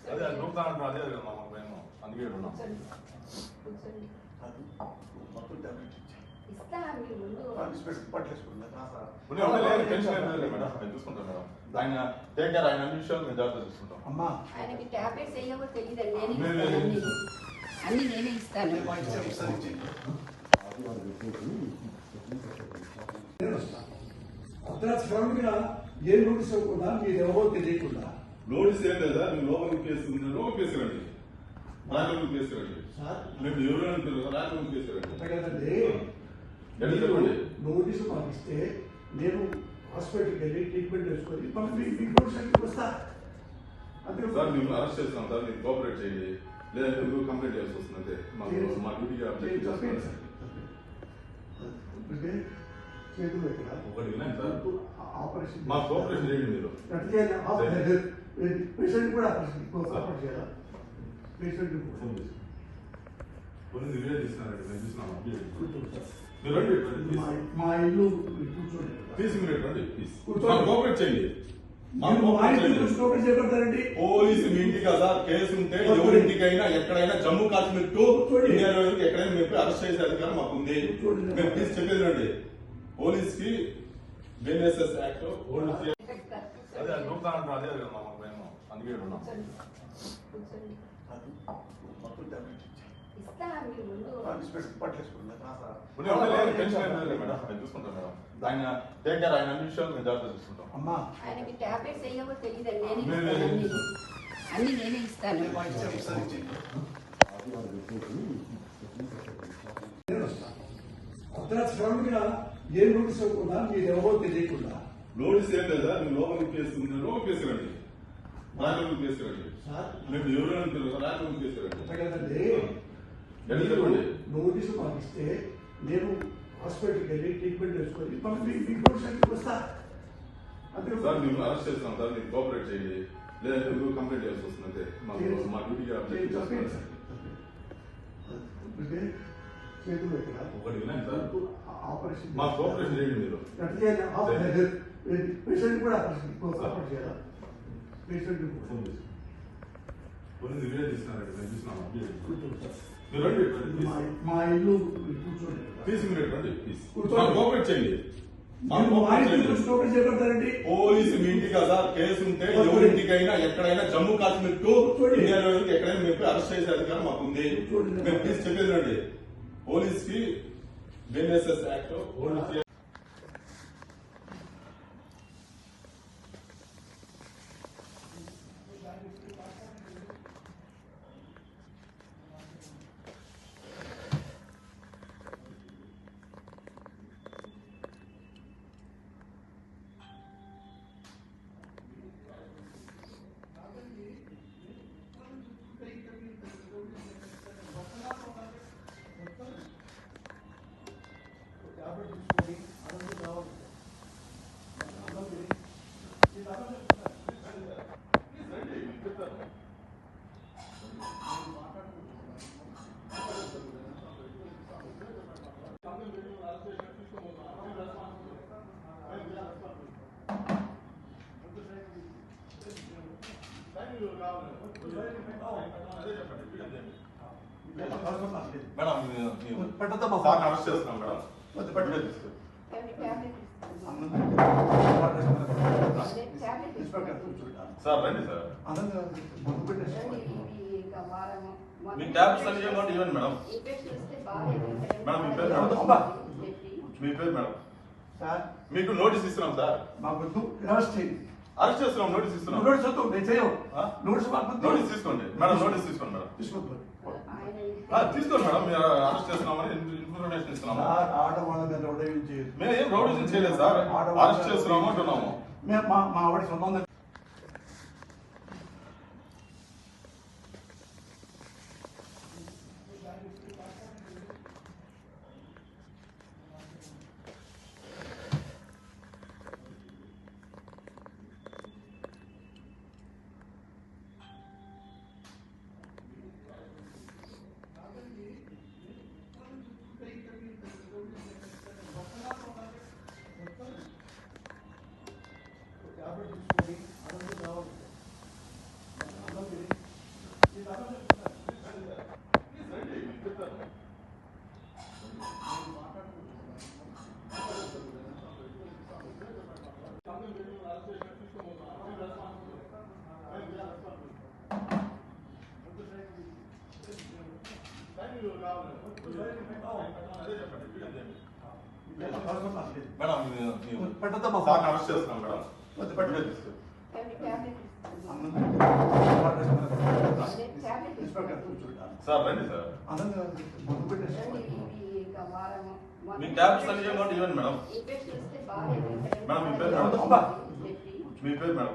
అదే అది నూపుతా అంటున్నా అదే కదా మాకు భయం అందుకే ఉన్నాం టెన్షన్ లేదు మేడం నేను చూసుకుంటాం మేడం ఆయన టేక్ కేర్ ఆయన అన్ని విషయాలు మేము జాగ్రత్త చూసుకుంటాం అమ్మా ఆయనకి టాబ్లెట్స్ వేయవో తెలియదండి అన్ని నేనే ఇస్తాను అర్ధరాత్రి శ్రమికుల ఏ నోటీస్ ఇవ్వకుండా మీరు ఎవరో తెలియకుండా నోటీస్ ఏం లేదా మీరు లోపలికి కేసు కేసు రండి రాజలోకి కేసు రండి మేము ఎవరు అంటారు రాజలోకి కేసు రండి కదండి చెప్పండి నోటీసు మాకు ఇస్తే నేను హాస్పిటల్కి వెళ్ళి ట్రీట్మెంట్ చేసుకొని మళ్ళీ మీ నోటీస్ వస్తా అంతే సార్ మేము అరెస్ట్ చేస్తున్నాం సార్ మీరు కోఆపరేట్ చేయండి లేదంటే మీరు కంప్లైంట్ చేయాల్సి వస్తుంది అంతే మాకు మా డ్యూటీ చేతులు ఇక్కడ ఒకటి వినండి సార్ ఆపరేషన్ మా కోఆపరేషన్ చేయండి మీరు పేషెంట్ కూడా ఆపరేషన్ చేయాలా పేషెంట్ కొన్ని రివ్యూ తీసుకున్నారండి మేము చూసినాము మీరు రండి మా ఇల్లు కూర్చోండి తీసి మీరు రండి కోఆపరేట్ చేయండి చేపడతారండి పోలీసు మీ ఇంటికి కదా కేసు ఉంటే ఎవరింటికైనా ఎక్కడైనా జమ్మూ కాశ్మీర్ టు ఇండియా ఎక్కడైనా మేము అరెస్ట్ చేసే అధికారం మాకు ఉంది మేము ప్లీజ్ చెప్పేది రండి పోలీస్ కి బిఎన్ఎస్ఎస్ యాక్ట్ అదే అది నూపుతా అంటున్నా అదే కదా మాకు భయం అందుకే ఉన్నాం టెన్షన్ లేదు మేడం నేను చూసుకుంటాం మేడం ఆయన టేక్ కేర్ ఆయన అన్ని విషయాలు మేము జాగ్రత్త చూసుకుంటాం అమ్మా ఆయనకి టాబ్లెట్స్ వేయవో తెలియదండి అన్ని నేనే ఇస్తాను అర్ధరాత్రి శ్రమికుల ఏ నోటీస్ ఇవ్వకుండా మీరు ఎవరో తెలియకుండా నోటీస్ ఏం లేదా మీరు లోపలికి కేసు రండి రాజలోకి కేసు రండి మేము ఎవరు అంటారు రాజలోకి కేసు రండి కదండి చెప్పండి నోటీసు మాకు ఇస్తే నేను హాస్పిటల్కి వెళ్ళి ట్రీట్మెంట్ చేసుకొని మళ్ళీ మీ నోటీస్ వస్తా అంతే సార్ మేము అరెస్ట్ చేస్తున్నాం సార్ మీరు కోఆపరేట్ చేయండి లేదంటే మీరు కంప్లైంట్ చేయాల్సి వస్తుంది అంతే మా డ్యూటీ చేతులు ఇక్కడ ఒకటి వినండి సార్ ఆపరేషన్ మా కోఆపరేషన్ చేయండి మీరు పేషెంట్ కూడా ఆపరేషన్ చేయాలా పేషెంట్ కొన్ని రివ్యూ తీసుకున్నారండి మేము చూసినాము మీరు రండి మా ఇల్లు కూర్చోండి తీసి మీరు రండి కోఆపరేట్ చేయండి చేపడతారండి పోలీసు మీ ఇంటికి కదా కేసు ఉంటే ఎవరింటికైనా ఎక్కడైనా జమ్మూ కాశ్మీర్ టు ఇండియా ఎక్కడైనా మేము అరెస్ట్ చేసే అధికారం మాకు ఉంది మేము ప్లీజ్ చెప్పేది రండి పోలీస్ కి బిఎన్ఎస్ఎస్ యాక్ట్ అరెస్ట్ చేస్తున్నాం మేడం సార్ రండి సార్ మీ ట్యాబ్లెట్స్ అన్ని ఇవ్వండి మేడం మేడం మీ పేరు మేడం మీకు నోటీస్ ఇస్తున్నాం సార్ అరెస్ట్ చేస్తున్నాం నోటీస్ ఇస్తున్నాం నోటీస్ తీసుకోండి మేడం నోటీస్ తీసుకోండి మేడం తీసుకోండి మేడం మీరు అరెస్ట్ చేస్తున్నామని ఇన్ఫర్మేషన్ ఇస్తున్నాము మేము ఏం రౌడీజం చేయలేదు సార్ అరెస్ట్ చేస్తున్నాము అంటున్నాము మా ఆవిడ సొంతం కాబట్టి అదే చెప్పండి. మేడం మేడం పెట్టద్దమ్మా సార్ అరెస్ట్ చేస్తున్నాం మేడం. పెట్టలేదు టాబ్లెట్ సార్ రండి సార్. మందు పెట్టేసి మీ ట్యాబ్లెట్స్ అన్ని ఇవ్వండి ఇవ్వండి మేడం. మేడం మీ పేరు మేడం. మీ పేరు మేడం.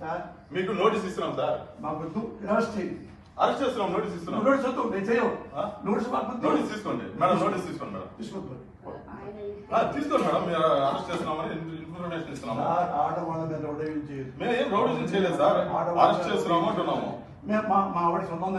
సార్ మీకు నోటీస్ ఇస్తున్నాం సార్. మాకు అరెస్ట్ చేయండి. అరెస్ట్ చేస్తున్నాం, నోటీస్ ఇస్తున్నాం. నోటీస్ వద్దు, నేను చేయను. ఆ? నోటీస్ మాకు నోటీస్ తీసుకోండి మేడం. నోటీస్ తీసుకోండి మేడం. తీసుకోండి. తీసుకోండి మేడం. మీరు అరెస్ట్ చేస్తున్నామని ఇన్ఫర్మేషన్ ఇస్తున్నాము. ఆడవాళ్ళ మీద రౌడీ చేయదు. మేము ఏం రౌడీజం చేయలేదు సార్. అరెస్ట్ చేస్తున్నాము అంటున్నాము. మా ఆవిడ సొంతం